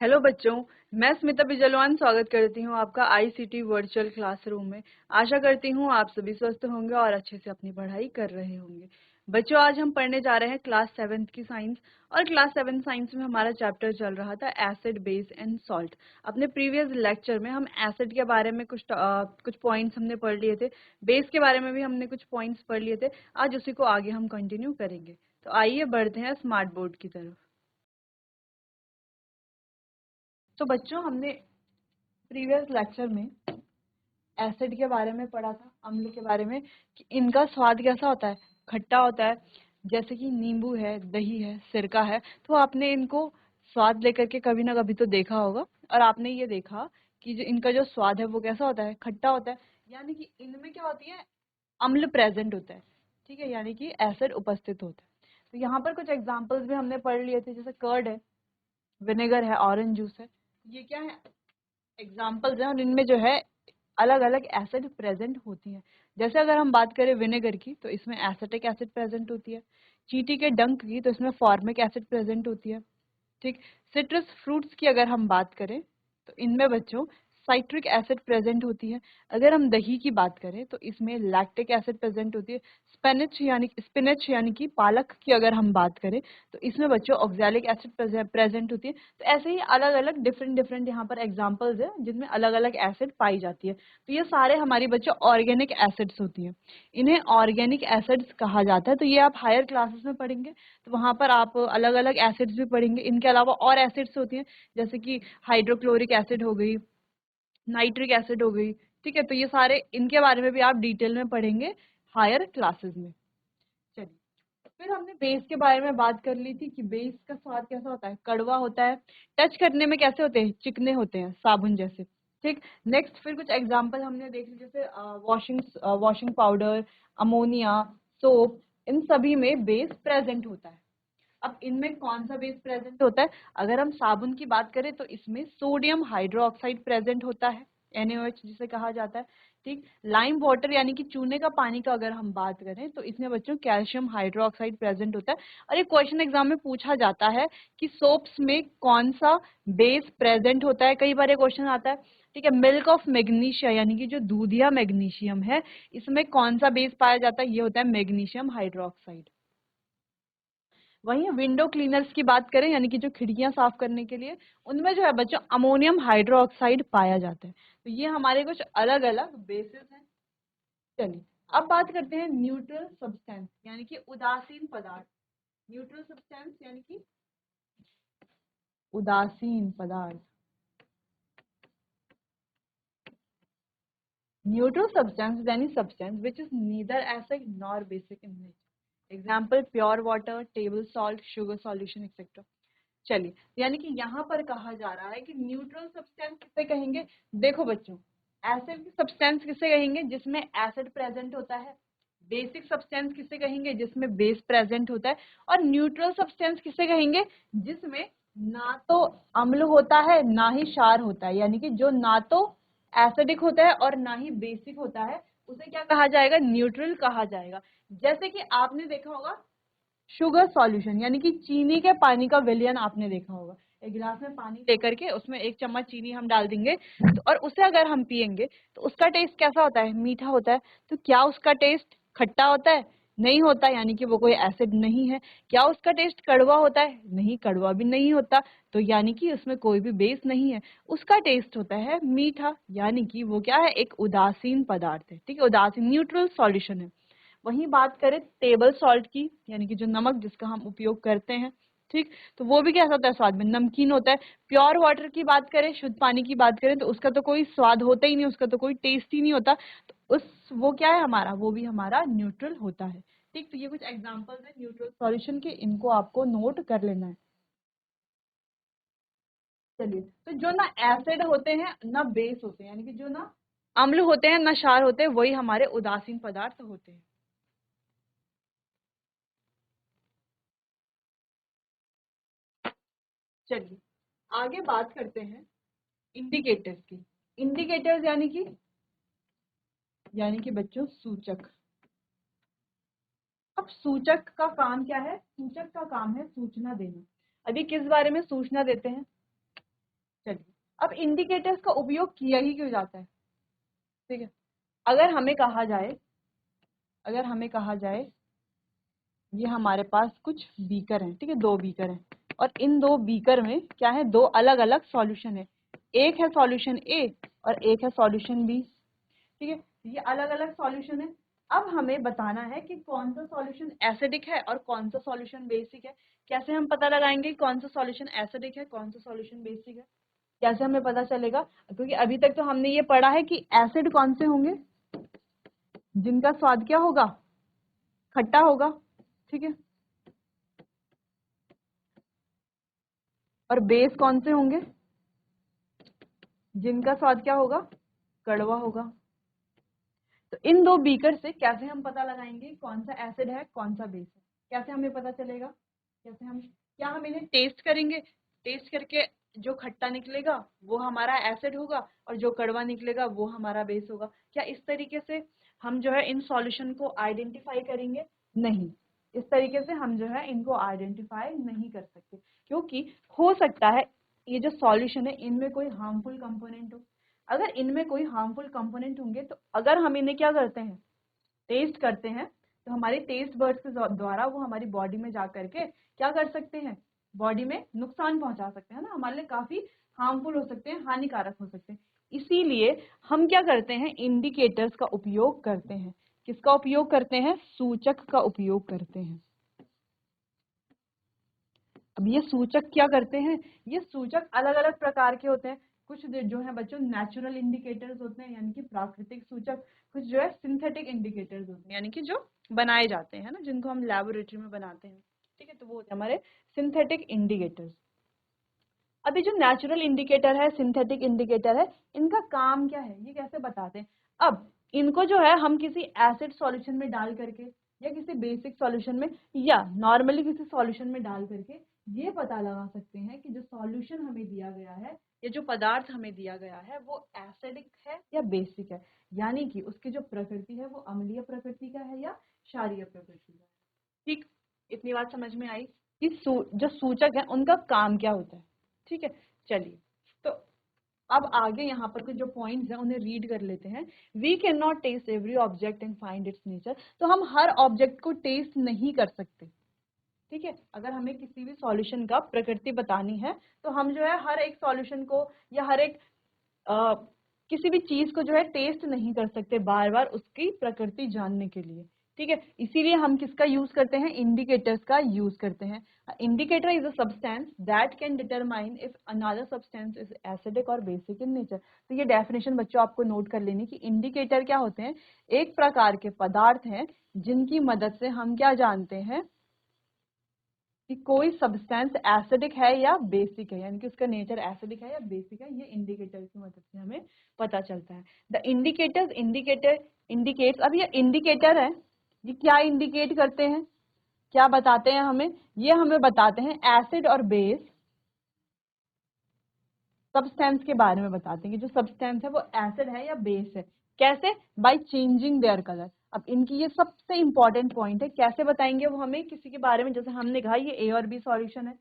Hello बच्चों, मैं स्मिता बिजलवान स्वागत करती हूँ आपका आईसीटी वर्चुअल क्लासरूम में। आशा करती हूँ आप सभी स्वस्थ होंगे और अच्छे से अपनी पढ़ाई कर रहे होंगे। बच्चों, आज हम पढ़ने जा रहे हैं क्लास 7th की साइंस। और क्लास 7 साइंस में हमारा चैप्टर चल रहा था एसिड, बेस एंड सॉल्ट। अपने प्रीवियस लेक्चर में हम एसिड के बारे में कुछ पॉइंट्स हमने पढ़ लिए थे। बेस के बारे में भी हमने कुछ पॉइंट्स पढ़ लिए थे। आज उसी को आगे हम कंटिन्यू करेंगे। तो आइए बढ़ते हैं स्मार्ट बोर्ड की तरफ। तो बच्चों, हमने प्रीवियस लेक्चर में एसिड के बारे में पढ़ा था, अम्ल के बारे में, कि इनका स्वाद कैसा होता है, खट्टा होता है। जैसे कि नींबू है, दही है, सिरका है। तो आपने इनको स्वाद लेकर के कभी ना कभी तो देखा होगा, और आपने ये देखा कि जो इनका जो स्वाद है वो कैसा होता है, खट्टा होता है। यानी कि इनमें क्या होती है, अम्ल प्रेजेंट होता है। ठीक है, यानी कि एसिड उपस्थित होता है। तो यहाँ पर कुछ एग्जाम्पल्स भी हमने पढ़ लिए थे, जैसे कर्ड है, विनेगर है, ऑरेंज जूस है। ये क्या है, एग्जाम्पल्स हैं, और इनमें जो है अलग अलग एसिड प्रेजेंट होती हैं। जैसे अगर हम बात करें विनेगर की, तो इसमें एसिटिक एसिड प्रेजेंट होती है। चींटी के डंक की, तो इसमें फॉर्मिक एसिड प्रेजेंट होती है। ठीक। सिट्रस फ्रूट्स की अगर हम बात करें, तो इनमें बच्चों साइट्रिक एसिड प्रेजेंट होती है। अगर हम दही की बात करें, तो इसमें लैक्टिक एसिड प्रेजेंट होती है। स्पिनच यानी कि पालक की अगर हम बात करें, तो इसमें बच्चों ऑक्सैलिक एसिड प्रेजेंट होती है। तो ऐसे ही अलग अलग डिफरेंट डिफरेंट यहाँ पर एग्जांपल्स है, जिनमें अलग अलग एसिड पाई जाती है। तो ये सारे हमारी बच्चों ऑर्गेनिक एसिड्स होती हैं। इन्हें ऑर्गेनिक एसिड्स कहा जाता है। तो ये आप हायर क्लासेस में पढ़ेंगे, तो वहाँ पर आप अलग अलग एसिड्स भी पढ़ेंगे। इनके अलावा और एसिड्स होती हैं, जैसे कि हाइड्रोक्लोरिक एसिड हो गई, नाइट्रिक एसिड हो गई। ठीक है, तो ये सारे, इनके बारे में भी आप डिटेल में पढ़ेंगे हायर क्लासेस में। चलिए, फिर हमने बेस के बारे में बात कर ली थी कि बेस का स्वाद कैसा होता है, कड़वा होता है। टच करने में कैसे होते हैं, चिकने होते हैं, साबुन जैसे। ठीक। नेक्स्ट फिर कुछ एग्जांपल हमने देख ली, जैसे वॉशिंग पाउडर, अमोनिया, सोप, इन सभी में बेस प्रेजेंट होता है। अब इनमें कौन सा बेस प्रेजेंट होता है, अगर हम साबुन की बात करें, तो इसमें सोडियम हाइड्रोक्साइड प्रेजेंट होता है, NaOH जिसे कहा जाता है। ठीक। लाइम वाटर यानी कि चूने का पानी का अगर हम बात करें, तो इसमें बच्चों कैल्शियम हाइड्रोक्साइड प्रेजेंट होता है। और ये क्वेश्चन एग्जाम में पूछा जाता है कि सोप्स में कौन सा बेस प्रेजेंट होता है, कई बार ये क्वेश्चन आता है। ठीक है, मिल्क ऑफ मैग्नीशिया यानी कि जो दूधिया मैग्नीशियम है, इसमें कौन सा बेस पाया जाता है, ये होता है मैग्नीशियम हाइड्रोक्साइड। वहीं विंडो क्लीनर्स की बात करें, यानी कि जो खिड़कियां साफ करने के लिए, उनमें जो है बच्चों अमोनियम हाइड्रोक्साइड पाया जाता है। तो ये हमारे कुछ अलग अलग बेसिस हैं। चलिए, अब बात करते हैं न्यूट्रल सब्सटेंस यानी कि उदासीन पदार्थ। न्यूट्रल सब्सटेंस यानी कि उदासीन पदार्थ। न्यूट्रल सब्सटेंस यानी substance which is neither acid nor basic in nature. Example pure water, table salt, sugar solution etcetera. चलिए, यानी कि यहाँ पर कहा जा रहा है कि न्यूट्रल सब्सटेंस किसे कहेंगे। देखो बच्चों, एसिड सब्सटेंस किसे कहेंगे, जिसमें एसिड प्रेजेंट होता है। बेसिक सब्सटेंस किसे कहेंगे, जिसमें बेस प्रेजेंट होता है। और न्यूट्रल सब्सटेंस किसे कहेंगे, जिसमें ना तो अम्ल होता है ना ही क्षार होता है, यानी कि जो ना तो एसिडिक होता है और ना ही बेसिक होता है, उसे क्या कहा जाएगा, न्यूट्रल कहा जाएगा। जैसे कि आपने देखा होगा शुगर सॉल्यूशन, यानी कि चीनी के पानी का विलयन आपने देखा होगा। एक गिलास में पानी लेकर के उसमें 1 चम्मच चीनी हम डाल देंगे, तो और उसे अगर हम पियेंगे, तो उसका टेस्ट कैसा होता है, मीठा होता है। तो क्या उसका टेस्ट खट्टा होता है, नहीं होता, यानी कि वो कोई एसिड नहीं है। क्या उसका टेस्ट कड़वा होता है, नहीं, कड़वा भी नहीं होता। तो यानी कि उसमें कोई भी बेस नहीं है, उसका टेस्ट होता है मीठा, यानी कि वो क्या है, एक उदासीन पदार्थ है। ठीक है, उदासीन न्यूट्रल सॉल्यूशन है। वहीं बात करें टेबल सॉल्ट की, यानी कि जो नमक जिसका हम उपयोग करते हैं, ठीक, तो वो भी कैसा होता है, स्वाद में नमकीन होता है। प्योर वाटर की बात करें, शुद्ध पानी की बात करें, तो उसका तो कोई स्वाद होता ही नहीं, उसका तो कोई टेस्ट ही नहीं होता। तो वो क्या है हमारा, वो भी हमारा न्यूट्रल होता है। ठीक, तो ये कुछ एग्जांपल्स है न्यूट्रल सॉल्यूशन के, इनको आपको नोट कर लेना है। चलिए, तो जो ना एसिड होते हैं ना बेस होते हैं, यानी कि जो ना अम्ल होते हैं ना क्षार होते हैं, वही हमारे उदासीन पदार्थ होते हैं। चलिए, आगे बात करते हैं इंडिकेटर्स की। इंडिकेटर्स यानी कि बच्चों सूचक। अब सूचक का काम क्या है, सूचक का काम है सूचना देना। अभी किस बारे में सूचना देते हैं, चलिए, अब इंडिकेटर्स का उपयोग किया ही क्यों जाता है? ठीक है, अगर हमें कहा जाए ये हमारे पास कुछ बीकर हैं, ठीक है, 2 बीकर हैं और इन 2 बीकर में क्या है, 2 अलग अलग सॉल्यूशन है, एक है सॉल्यूशन ए और एक है सॉल्यूशन बी। ठीक है, ये अलग अलग सॉल्यूशन है। अब हमें बताना है कि कौन सा सॉल्यूशन एसिडिक है और कौन सा सॉल्यूशन बेसिक है। कैसे हम पता लगाएंगे कौन सा सॉल्यूशन एसिडिक है, कौन सा सॉल्यूशन बेसिक है? कैसे हमें पता चलेगा? क्योंकि अभी तक तो हमने ये पढ़ा है कि एसिड कौन से होंगे, जिनका स्वाद क्या होगा, खट्टा होगा, ठीक है, और बेस कौन से होंगे, जिनका स्वाद क्या होगा, कड़वा होगा। तो इन 2 बीकर से कैसे हम पता लगाएंगे कौन सा एसिड है कौन सा बेस है? कैसे हमें पता चलेगा? कैसे हम, क्या हम इन्हें टेस्ट करेंगे? टेस्ट करके जो खट्टा निकलेगा वो हमारा एसिड होगा और जो कड़वा निकलेगा वो हमारा बेस होगा? क्या इस तरीके से हम जो है इन सॉल्यूशन को आइडेंटिफाई करेंगे? नहीं, इस तरीके से हम जो है इनको आइडेंटिफाई नहीं कर सकते, क्योंकि हो सकता है ये जो सॉल्यूशन है इनमें कोई हार्मफुल कंपोनेंट हो। अगर इनमें कोई हार्मफुल कंपोनेंट होंगे तो अगर हम इन्हें क्या करते हैं, टेस्ट करते हैं, तो हमारे टेस्ट बर्ड्स के द्वारा वो हमारी बॉडी में जा करके क्या कर सकते हैं, बॉडी में नुकसान पहुंचा सकते हैं ना, हमारे लिए काफी हार्मफुल हो सकते हैं, हानिकारक हो सकते हैं। इसीलिए हम क्या करते हैं, इंडिकेटर्स का उपयोग करते हैं। किसका उपयोग करते हैं? सूचक का उपयोग करते हैं। अब ये सूचक क्या करते हैं, ये सूचक अलग अलग प्रकार के होते हैं। कुछ जो है बच्चों नेचुरल इंडिकेटर्स होते हैं, यानी कि प्राकृतिक सूचक। कुछ जो है सिंथेटिक इंडिकेटर्स होते हैं, यानी कि जो बनाए जाते हैं ना, जिनको हम लेबोरेटरी में बनाते हैं। ठीक है, तो वो होते हैं हमारे सिंथेटिक इंडिकेटर्स। अभी जो नेचुरल इंडिकेटर है, सिंथेटिक इंडिकेटर है, इनका काम क्या है, ये कैसे बताते हैं? अब इनको जो है हम किसी एसिड सॉल्यूशन में डाल करके या किसी बेसिक सॉल्यूशन में या नॉर्मली किसी सॉल्यूशन में डाल करके ये पता लगा सकते हैं कि जो सॉल्यूशन हमें दिया गया है या जो पदार्थ हमें दिया गया है वो एसिडिक है या बेसिक है, यानी कि उसकी जो प्रकृति है वो अम्लीय प्रकृति का है या क्षारीय प्रकृति का है। ठीक, इतनी बात समझ में आई कि जो सूचक है उनका काम क्या होता है। ठीक है, चलिए, तो अब आगे यहाँ पर कुछ जो पॉइंट्स हैं उन्हें रीड कर लेते हैं। We can not test every object and find its nature. तो हम हर ऑब्जेक्ट को टेस्ट नहीं कर सकते। ठीक है, अगर हमें किसी भी सॉल्यूशन का प्रकृति बतानी है तो हम जो है हर एक सॉल्यूशन को या हर एक किसी भी चीज को जो है टेस्ट नहीं कर सकते बार बार उसकी प्रकृति जानने के लिए। ठीक है, इसीलिए हम किसका यूज करते हैं, इंडिकेटर्स का यूज करते हैं। Indicator is a substance that can determine if another substance is acidic और बेसिक इन नेचर। तो ये डेफिनेशन बच्चों आपको नोट कर लेनी कि इंडिकेटर क्या होते हैं, एक प्रकार के पदार्थ हैं जिनकी मदद से हम क्या जानते हैं कि कोई सब्सटेंस एसिडिक है या बेसिक है, यानी कि उसका नेचर एसिडिक है या बेसिक है। ये इंडिकेटर की मदद से हमें पता चलता है। The indicator indicates. अब ये इंडिकेटर है, ये क्या इंडिकेट करते हैं, क्या बताते हैं हमें? ये हमें बताते हैं एसिड और बेस सब्सटेंस के बारे में बताते हैं कि जो सब्सटेंस है वो एसिड है या बेस है। कैसे? By changing their colour. अब इनकी ये सबसे इंपॉर्टेंट पॉइंट है, कैसे बताएंगे वो हमें किसी के बारे में? जैसे हमने कहा ये ए और बी सॉल्यूशन है,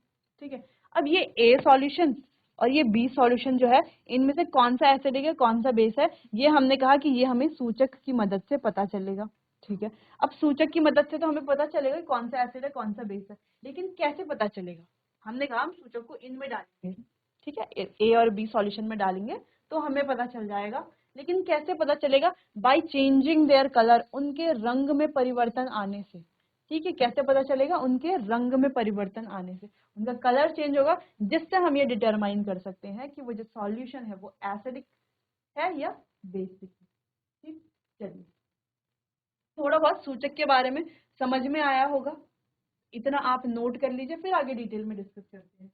ठीक है, अब ये ए सॉल्यूशन और ये बी सॉल्यूशन जो है, इनमें से कौन सा एसिडिक है कौन सा बेस है, ये हमने कहा कि ये हमें सूचक की मदद से पता चलेगा। ठीक है, अब सूचक की मदद से तो हमें पता चलेगा कि कौन सा एसिड है कौन सा बेस है, लेकिन कैसे पता चलेगा? हमने कहा हम सूचक को इनमें डालेंगे, ठीक है, ए और बी सॉल्यूशन में डालेंगे तो हमें पता चल जाएगा। लेकिन कैसे पता चलेगा? बाय चेंजिंग देयर कलर, उनके रंग में परिवर्तन आने से। ठीक है, कैसे पता चलेगा? उनके रंग में परिवर्तन आने से उनका कलर चेंज होगा, जिससे हम ये डिटरमाइन कर सकते हैं कि वो जो सॉल्यूशन है वो एसिडिक है या बेसिक है। ठीक, चलिए, थोड़ा बहुत सूचक के बारे में समझ में आया होगा, इतना आप नोट कर लीजिए, फिर आगे डिटेल में डिस्कस करते हैं।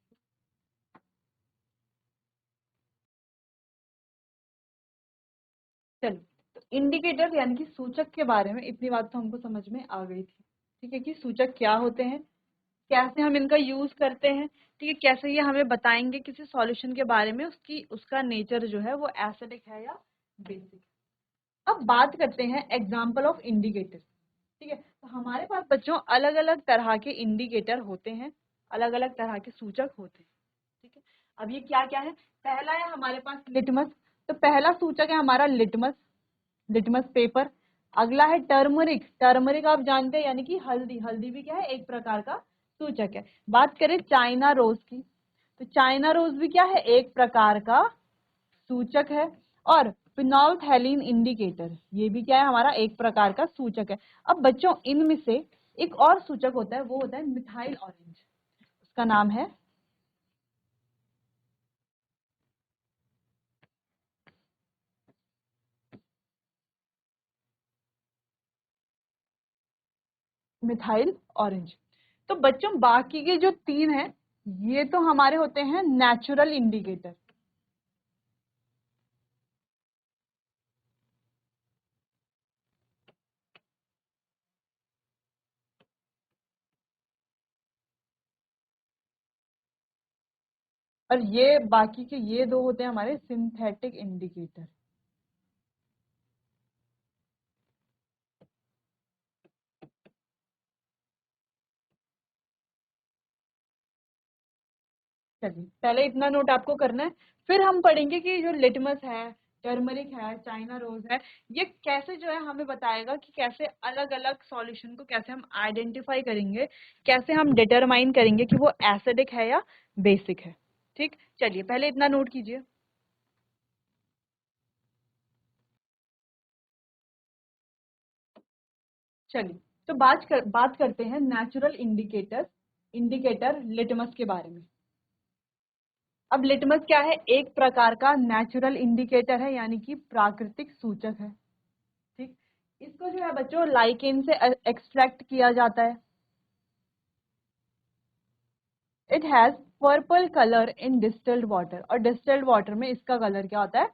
चलो, तो इंडिकेटर यानी कि सूचक के बारे में इतनी बात तो हमको समझ में आ गई थी। ठीक है, कि सूचक क्या होते हैं, कैसे हम इनका यूज करते हैं, ठीक है, कैसे ये हमें बताएंगे किसी सॉल्यूशन के बारे में उसकी उसका नेचर जो है वो एसिडिक है या बेसिक। अब बात करते हैं एग्जाम्पल ऑफ इंडिकेटर। ठीक है, तो हमारे पास बच्चों अलग अलग तरह के इंडिकेटर होते हैं, अलग अलग तरह के सूचक होते हैं। ठीक है, अब ये क्या क्या है, पहला है हमारे पास लिटमस, तो पहला सूचक है हमारा लिटमस, लिटमस पेपर। अगला है टर्मरिक, टर्मरिक आप जानते हैं यानी कि हल्दी, हल्दी भी क्या है, एक प्रकार का सूचक है। बात करें चाइना रोज की, तो चाइना रोज भी क्या है, एक प्रकार का सूचक है। और फिनोल्फथैलीन इंडिकेटर, ये भी क्या है, हमारा एक प्रकार का सूचक है। अब बच्चों इनमें से एक और सूचक होता है, वो होता है मिथाइल ऑरेंज, उसका नाम है मिथाइल ऑरेंज। तो बच्चों बाकी के जो तीन हैं, ये तो हमारे होते हैं नेचुरल इंडिकेटर। और ये बाकी के ये दो होते हैं हमारे सिंथेटिक इंडिकेटर। चलिए पहले इतना नोट आपको करना है, फिर हम पढ़ेंगे कि जो लिटमस है, टर्मरिक है, चाइना रोज है, ये कैसे जो है हमें बताएगा कि कैसे अलग अलग सॉल्यूशन को कैसे हम आइडेंटिफाई करेंगे, कैसे हम डिटरमाइन करेंगे कि वो एसिडिक है या बेसिक है। ठीक, चलिए पहले इतना नोट कीजिए। चलिए तो बात करते हैं नेचुरल इंडिकेटर लिटमस के बारे में। अब लिटमस क्या है, एक प्रकार का नेचुरल इंडिकेटर है यानी कि प्राकृतिक सूचक है। ठीक, इसको जो है बच्चों लाइकेन से एक्सट्रैक्ट किया जाता है। It has purple colour in distilled water, और डिस्टिल्ड वाटर में इसका कलर क्या होता है,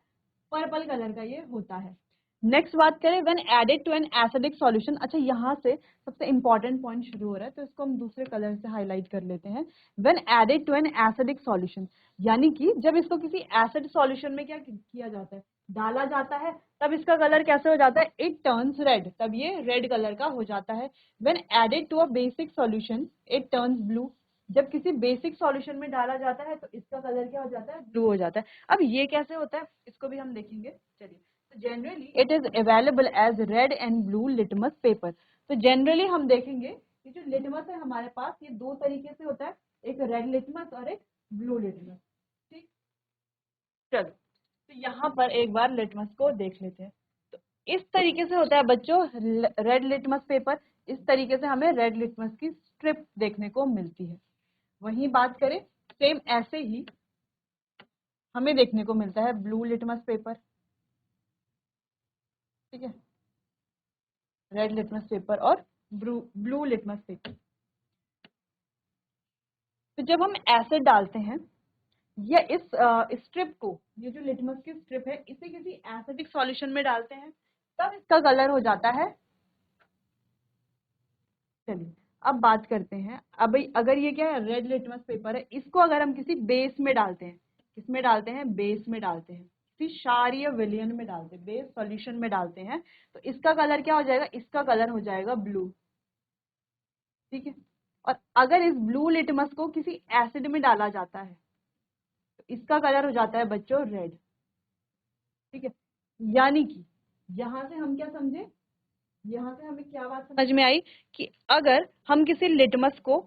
पर्पल कलर का ये होता है। नेक्स्ट बात करें when added to an acidic solution. अच्छा यहाँ से सबसे इंपॉर्टेंट पॉइंट शुरू हो रहा है, तो इसको हम दूसरे कलर से हाईलाइट कर लेते हैं। When added to an acidic solution, यानी कि जब इसको किसी एसिड सॉल्यूशन में क्या किया जाता है, डाला जाता है, तब इसका कलर कैसे हो जाता है, इट टर्न्स रेड, तब ये रेड कलर का हो जाता है। When added to a basic solution it turns blue, जब किसी बेसिक सॉल्यूशन में डाला जाता है तो इसका कलर क्या हो जाता है, ब्लू हो जाता है। अब ये कैसे होता है इसको भी हम देखेंगे। चलिए, तो generally it is available as red and blue litmus paper. तो जनरली हम देखेंगे कि जो लिटमस है हमारे पास ये दो तरीके से होता है, एक रेड लिटमस और एक ब्लू लिटमस। ठीक, चलो तो यहाँ पर एक बार लिटमस को देख लेते हैं। तो इस तरीके से होता है बच्चों रेड लिटमस पेपर, इस तरीके से हमें रेड लिटमस की स्ट्रिप देखने को मिलती है। वहीं बात करें सेम ऐसे ही हमें देखने को मिलता है ब्लू लिटमस पेपर। ठीक है, रेड लिटमस पेपर और ब्लू लिटमस पेपर। तो जब हम एसिड डालते हैं या इस स्ट्रिप को, ये जो लिटमस की स्ट्रिप है, इसे किसी एसिडिक सॉल्यूशन में डालते हैं, तब इसका कलर हो जाता है। चलिए अब बात करते हैं, अब अगर ये क्या है, रेड लिटमस पेपर है, इसको अगर हम किसी बेस में डालते हैं, किसमें डालते हैं, बेस में डालते हैं, किसी क्षारीय विलयन में डालते हैं, बेस सॉल्यूशन में डालते हैं, तो इसका कलर क्या हो जाएगा, इसका कलर हो जाएगा ब्लू। ठीक है, और अगर इस ब्लू लिटमस को किसी एसिड में डाला जाता है तो इसका कलर हो जाता है बच्चों रेड। ठीक है, यानी कि यहां से हम क्या समझे, यहाँ से हमें क्या बात समझ में आई कि अगर हम किसी लिटमस को,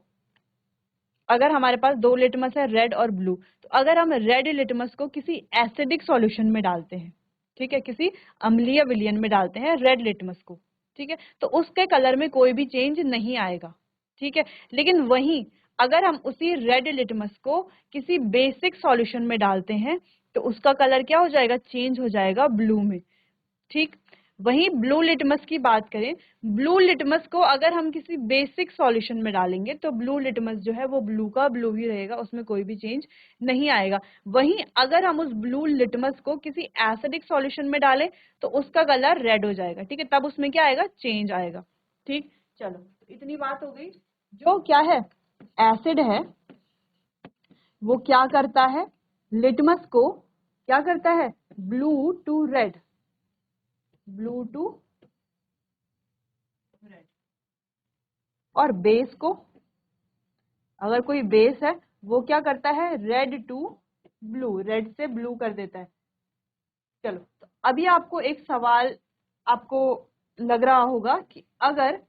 अगर हमारे पास दो लिटमस है रेड और ब्लू, तो अगर हम रेड लिटमस को किसी एसिडिक सॉल्यूशन में डालते हैं, ठीक है, किसी अम्लीय विलयन में डालते हैं रेड लिटमस को, ठीक है, तो उसके कलर में कोई भी चेंज नहीं आएगा। ठीक है, लेकिन वहीं अगर हम उसी रेड लिटमस को किसी बेसिक सॉल्यूशन में डालते हैं तो उसका कलर क्या हो जाएगा, चेंज हो जाएगा ब्लू में। ठीक, वहीं ब्लू लिटमस की बात करें, ब्लू लिटमस को अगर हम किसी बेसिक सॉल्यूशन में डालेंगे तो ब्लू लिटमस जो है वो ब्लू का ब्लू ही रहेगा, उसमें कोई भी चेंज नहीं आएगा। वहीं अगर हम उस ब्लू लिटमस को किसी एसिडिक सॉल्यूशन में डालें तो उसका कलर रेड हो जाएगा। ठीक है, तब उसमें क्या आएगा, चेंज आएगा। ठीक, चलो तो इतनी बात हो गई। जो क्या है, एसिड है, वो क्या करता है, लिटमस को क्या करता है, blue to red, blue to red. और बेस को, अगर कोई बेस है वो क्या करता है, रेड टू ब्लू, रेड से ब्लू कर देता है। चलो, तो अभी आपको एक सवाल आपको लग रहा होगा कि अगर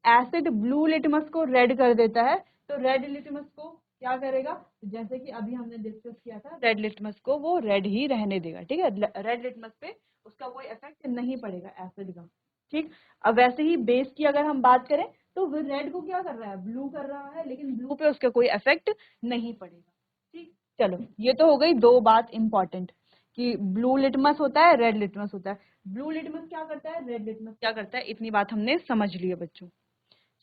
एसिड ब्लू लिटमस को रेड कर देता है तो रेड लिटमस को क्या करेगा? जैसे कि अभी हमने डिस्कस किया था, रेड लिटमस को वो रेड ही रहने देगा, ठीक है। रेड लिटमस पे उसका कोई इफेक्ट नहीं पड़ेगा एसिड का, ठीक। अब वैसे ही बेस की अगर हम बात करें तो वो रेड को क्या कर रहा है? ब्लू कर रहा है, लेकिन ब्लू पे उसका कोई इफेक्ट नहीं पड़ेगा, ठीक। चलो, ये तो हो गई दो बात इंपॉर्टेंट कि ब्लू लिटमस होता है, रेड लिटमस होता है। ब्लू लिटमस क्या करता है, रेड लिटमस क्या करता है, इतनी बात हमने समझ ली है बच्चों।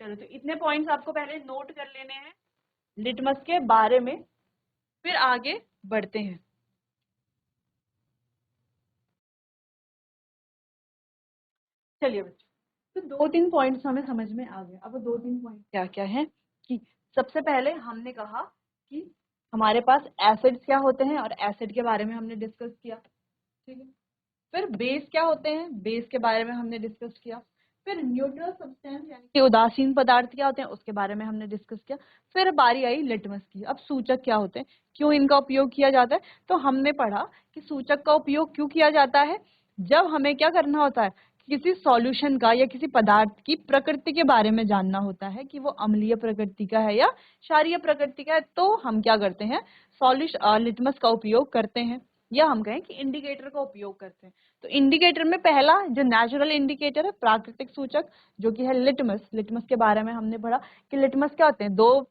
चलो, तो इतने पॉइंट्स आपको पहले नोट कर लेने हैं लिटमस के बारे में, फिर आगे बढ़ते हैं। चलिए बच्चों, तो दो तीन पॉइंट्स हमें समझ में आ गए। अब वो दो तीन पॉइंट क्या क्या है कि सबसे पहले हमने कहा कि हमारे पास एसिड्स क्या होते हैं, और एसिड के बारे में हमने डिस्कस किया, ठीक है। फिर बेस क्या होते हैं, बेस के बारे में हमने डिस्कस किया। फिर न्यूट्रल सब्सटेंस यानी कि उदासीन पदार्थ क्या होते हैं, उसके बारे में हमने डिस्कस किया। फिर बारी आई लिटमस की। अब सूचक क्या होते हैं, क्यों इनका उपयोग किया जाता है, तो हमने पढ़ा कि सूचक का उपयोग क्यों किया जाता है, जब हमें क्या करना होता है, किसी सॉल्यूशन का या किसी पदार्थ की प्रकृति के बारे में जानना होता है कि वो अम्लीय प्रकृति का है या क्षारीय प्रकृति का है, तो हम क्या करते हैं, सॉल्यूशन लिटमस का उपयोग करते हैं, या हम कहें कि इंडिकेटर का उपयोग करते हैं। तो इंडिकेटर में पहला जो नेचुरल इंडिकेटर है, प्राकृतिक सूचक, जो कि है लिटमस। लिटमस के बारे में हमने पढ़ा कि लिटमस क्या होते हैं, दो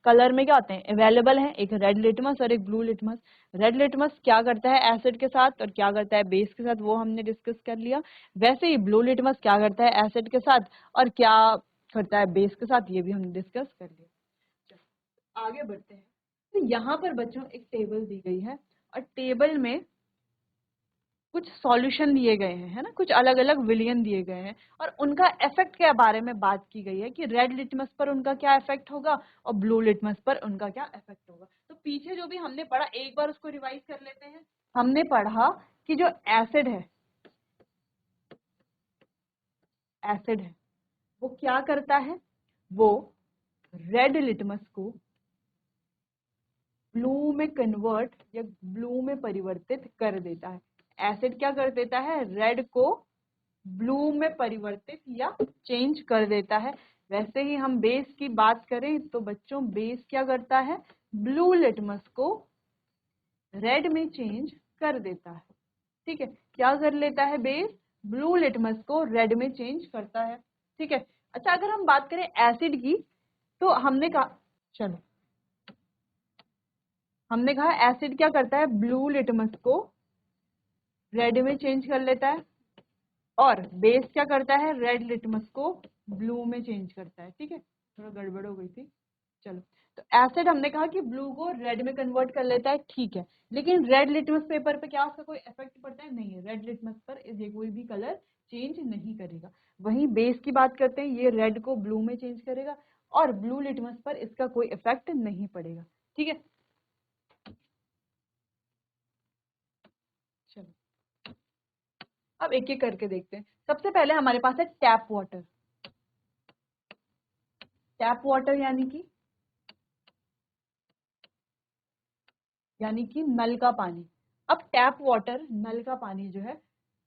कलर में क्या होते हैं, अवेलेबल है, एक रेड लिटमस और एक ब्लू लिटमस। रेड लिटमस क्या करता है एसिड के साथ और क्या करता है बेस के साथ, वो हमने डिस्कस कर लिया। वैसे ही ब्लू लिटमस क्या करता है एसिड के साथ और क्या करता है बेस के साथ, ये भी हमने डिस्कस कर लिया। चलो, आगे बढ़ते हैं। तो यहाँ पर बच्चों एक टेबल दी गई है, और टेबल में कुछ सॉल्यूशन दिए गए हैं, है ना, कुछ अलग अलग विलियन दिए गए हैं, और उनका इफेक्ट के बारे में बात की गई है कि रेड लिटमस पर उनका क्या इफेक्ट होगा और ब्लू लिटमस पर उनका क्या इफेक्ट होगा। तो पीछे जो भी हमने पढ़ा, एक बार उसको रिवाइज कर लेते हैं। हमने पढ़ा कि जो एसिड है वो क्या करता है, वो रेड लिटमस को ब्लू में कन्वर्ट या ब्लू में परिवर्तित कर देता है। एसिड क्या कर देता है, रेड को ब्लू में परिवर्तित या चेंज कर देता है। वैसे ही हम बेस की बात करें तो बच्चों बेस क्या करता है, ब्लू लिटमस को रेड में चेंज कर देता है, ठीक है। क्या कर लेता है बेस, ब्लू लिटमस को रेड में चेंज करता है, ठीक है। अच्छा, अगर हम बात करें एसिड की, तो हमने कहा, चलो, हमने कहा एसिड क्या करता है, ब्लू लिटमस को रेड में चेंज कर लेता है, और बेस क्या करता है, रेड लिटमस को ब्लू में चेंज करता है, ठीक है। थोड़ा गड़बड़ हो गई थी। चलो, तो एसिड हमने कहा कि ब्लू को रेड में कन्वर्ट कर लेता है, ठीक है। लेकिन रेड लिटमस पेपर पे क्या उसका कोई इफेक्ट पड़ता है, नहीं है। रेड लिटमस पर ये कोई भी कलर चेंज नहीं करेगा। वहीं बेस की बात करते हैं, ये रेड को ब्लू में चेंज करेगा, और ब्लू लिटमस पर इसका कोई इफेक्ट नहीं पड़ेगा, ठीक है। चलो, अब एक एक करके देखते हैं। सबसे पहले हमारे पास है टैप वाटर। टैप वाटर यानी कि नल का पानी। अब टैप वाटर, नल का पानी जो है,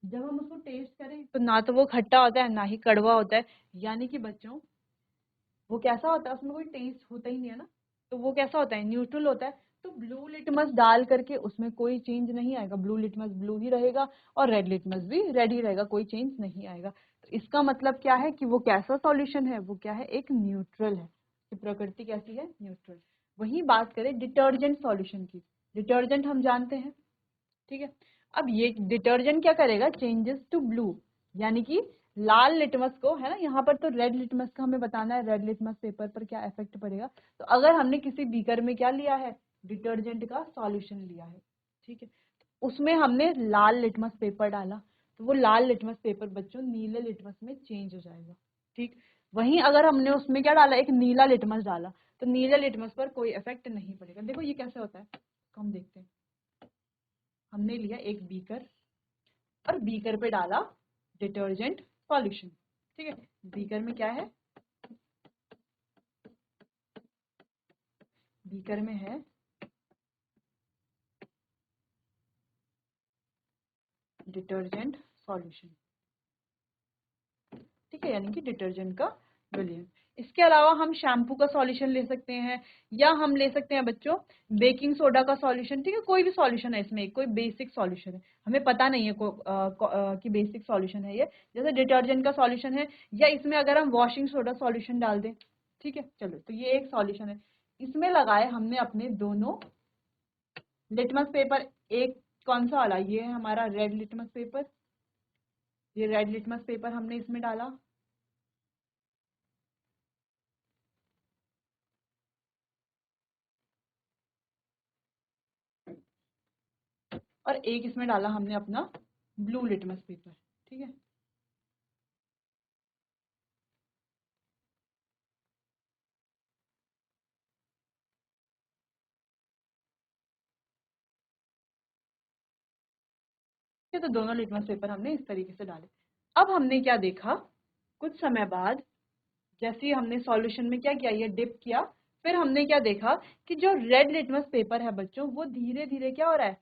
जब हम उसको टेस्ट करें तो ना तो वो खट्टा होता है ना ही कड़वा होता है, यानी कि बच्चों वो कैसा होता है, उसमें कोई टेस्ट होता ही नहीं है ना, तो वो कैसा होता है, न्यूट्रल होता है। तो ब्लू लिटमस डाल करके उसमें कोई चेंज नहीं आएगा, ब्लू लिटमस ब्लू ही रहेगा और रेड लिटमस भी रेड ही रहेगा, कोई चेंज नहीं आएगा। तो इसका मतलब क्या है कि वो कैसा सॉल्यूशन है, वो क्या है, एक न्यूट्रल है, कि प्रकृति कैसी है, न्यूट्रल। वही बात करें डिटर्जेंट सॉल्यूशन की, डिटर्जेंट हम जानते हैं, ठीक है। अब ये डिटर्जेंट क्या करेगा, चेंजेस टू ब्लू, यानी कि लाल लिटमस को, है ना, यहाँ पर तो रेड लिटमस का हमें बताना है, रेड लिटमस पेपर पर क्या इफेक्ट पड़ेगा। तो अगर हमने किसी बीकर में क्या लिया है, डिटर्जेंट का सॉल्यूशन लिया है, ठीक है, उसमें हमने लाल लिटमस पेपर डाला, तो वो लाल लिटमस पेपर बच्चों नीले लिटमस में चेंज हो जाएगा, ठीक। वहीं अगर हमने उसमें क्या डाला, एक नीला लिटमस डाला, तो नीले लिटमस पर कोई इफेक्ट नहीं पड़ेगा। देखो ये कैसे होता है, तो हम देखते हैं। हमने लिया एक बीकर और बीकर पे डाला डिटर्जेंट सॉल्यूशन, ठीक है। बीकर में क्या है, बीकर में है डिटर्जेंट सॉल्यूशन, ठीक है, यानी कि डिटर्जेंट का विलयन। इसके अलावा हम शैम्पू का सॉल्यूशन ले सकते हैं, या हम ले सकते हैं बच्चों बेकिंग सोडा का सॉल्यूशन, ठीक है, कोई भी सॉल्यूशन है इसमें, कोई बेसिक सॉल्यूशन है, हमें पता नहीं है कि बेसिक सॉल्यूशन है ये, जैसे डिटर्जेंट का सॉल्यूशन है, या इसमें अगर हम वॉशिंग सोडा सॉल्यूशन डाल दें, ठीक है। चलो, तो ये एक सॉल्यूशन है। इसमें लगाए हमने अपने दोनों लिटमस पेपर, एक कौन सा वाला, ये है हमारा रेड लिटमस पेपर, ये रेड लिटमस पेपर हमने इसमें डाला, और एक इसमें डाला हमने अपना ब्लू लिटमस पेपर, ठीक है। तो दोनों लिटमस पेपर हमने इस तरीके से डाले। अब हमने क्या देखा, कुछ समय बाद जैसे ही हमने सॉल्यूशन में क्या किया, ये डिप किया, फिर हमने क्या देखा कि जो रेड लिटमस पेपर है बच्चों, वो धीरे धीरे क्या हो रहा है,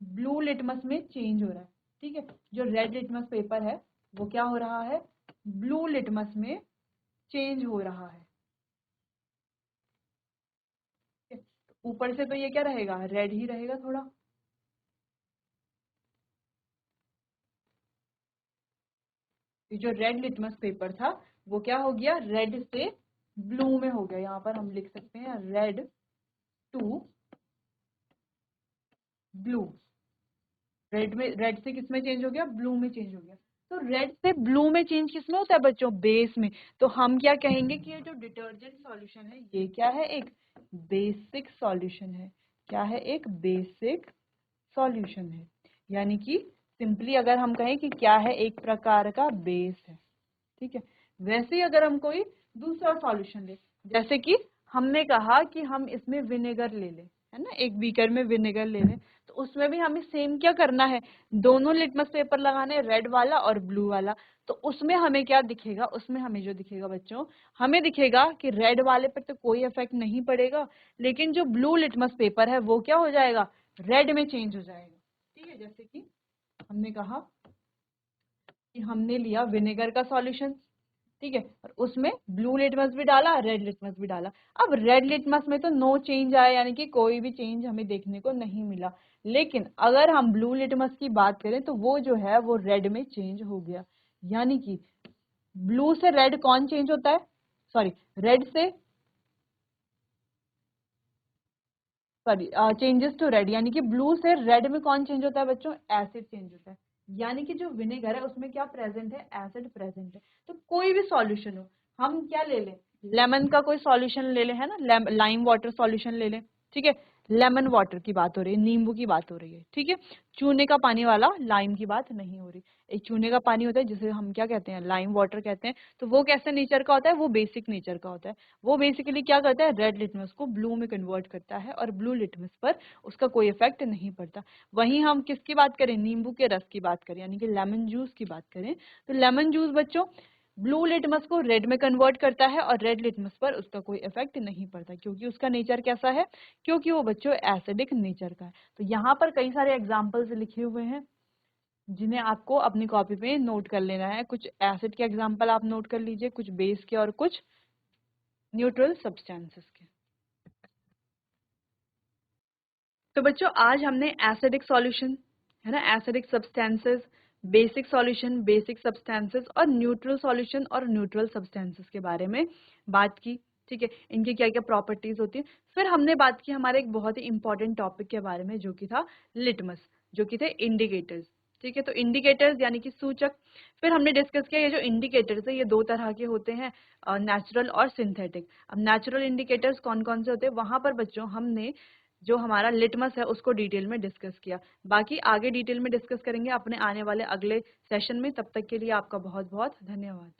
ब्लू लिटमस में चेंज हो रहा है, ठीक है। जो रेड लिटमस पेपर है वो क्या हो रहा है, ब्लू लिटमस में चेंज हो रहा है। ऊपर से तो ये क्या रहेगा, रेड ही रहेगा थोड़ा, जो रेड लिटमस पेपर था वो क्या हो गया, रेड से ब्लू में हो गया। यहाँ पर हम लिख सकते हैं रेड टू ब्लू, रेड में, रेड से किस में चेंज हो गया, ब्लू में चेंज हो गया। तो रेड से ब्लू में चेंज किस में होता है बच्चों, बेस में। तो हम क्या कहेंगे कि ये जो डिटर्जेंट सॉल्यूशन है ये क्या है, एक बेसिक सॉल्यूशन है। क्या है, एक बेसिक सॉल्यूशन है, यानी कि सिंपली अगर हम कहें कि क्या है, एक प्रकार का बेस है, ठीक है। वैसे ही अगर हम कोई दूसरा सॉल्यूशन ले, जैसे कि हमने कहा कि हम इसमें विनेगर ले लें, है ना, एक बीकर में विनेगर ले लें, तो उसमें भी हमें सेम क्या करना है, दोनों लिटमस पेपर लगाने, रेड वाला और ब्लू वाला। तो उसमें हमें क्या दिखेगा, उसमें हमें जो दिखेगा बच्चों, हमें दिखेगा कि रेड वाले पर तो कोई इफेक्ट नहीं पड़ेगा, लेकिन जो ब्लू लिटमस पेपर है वो क्या हो जाएगा, रेड में चेंज हो जाएगा, ठीक है। जैसे कि हमने कहा कि हमने लिया विनेगर का सॉल्यूशन, ठीक है, और उसमें ब्लू लिटमस भी डाला, रेड लिटमस भी डाला। अब रेड लिटमस में तो नो चेंज आया, यानी कि कोई भी चेंज हमें देखने को नहीं मिला, लेकिन अगर हम ब्लू लिटमस की बात करें तो वो जो है वो रेड में चेंज हो गया। यानी कि ब्लू से रेड कौन चेंज होता है, सॉरी, रेड से, सॉरी, चेंजेस टू रेड, यानी कि ब्लू से रेड में कौन चेंज होता है बच्चों, एसिड चेंज होता है। यानी कि जो विनेगर है उसमें क्या प्रेजेंट है, एसिड प्रेजेंट है। तो कोई भी सॉल्यूशन हो, हम क्या ले लें, लेमन का कोई सॉल्यूशन ले लें, है ना, लाइम वाटर सॉल्यूशन ले लें, ठीक है। लेमन वाटर की बात हो रही है, नींबू की बात हो रही है, ठीक है। चूने का पानी वाला लाइम की बात नहीं हो रही। एक चूने का पानी होता है जिसे हम क्या कहते हैं, लाइम वाटर कहते हैं। तो वो कैसे नेचर का होता है, वो बेसिक नेचर का होता है। वो बेसिकली क्या करता है, रेड लिटमस को ब्लू में कन्वर्ट करता है, और ब्लू लिटमस पर उसका कोई इफेक्ट नहीं पड़ता। वहीं हम किसकी बात करें, नींबू के रस की बात करें, यानी कि लेमन जूस की बात करें, तो लेमन जूस बच्चों ब्लू लिटमस को रेड में कन्वर्ट करता है, और रेड लिटमस पर उसका कोई इफेक्ट नहीं पड़ता, क्योंकि उसका नेचर कैसा है, क्योंकि वो बच्चों एसिडिक नेचर का है। तो यहाँ पर कई सारे एग्जाम्पल्स लिखे हुए हैं जिन्हें आपको अपनी कॉपी पे नोट कर लेना है। कुछ एसिड के एग्जाम्पल आप नोट कर लीजिए, कुछ बेस के और कुछ न्यूट्रल सब्सटेंसेस के। तो बच्चों आज हमने एसिडिक सॉल्यूशन, है ना, acidic substances, basic solution, basic substances, और न्यूट्रल सॉल्यूशन और न्यूट्रल सब्सटेंसेस के बारे में बात की, ठीक है। इनकी क्या क्या प्रॉपर्टीज होती है। फिर हमने बात की हमारे एक बहुत ही इंपॉर्टेंट टॉपिक के बारे में, जो कि था लिटमस, जो कि थे इंडिकेटर्स, ठीक है। तो इंडिकेटर्स यानी कि सूचक। फिर हमने डिस्कस किया ये जो इंडिकेटर्स है ये दो तरह के होते हैं, नेचुरल और सिंथेटिक। अब नेचुरल इंडिकेटर्स कौन कौन से होते हैं, वहां पर बच्चों हमने जो हमारा लिटमस है उसको डिटेल में डिस्कस किया। बाकी आगे डिटेल में डिस्कस करेंगे अपने आने वाले अगले सेशन में। तब तक के लिए आपका बहुत बहुत धन्यवाद।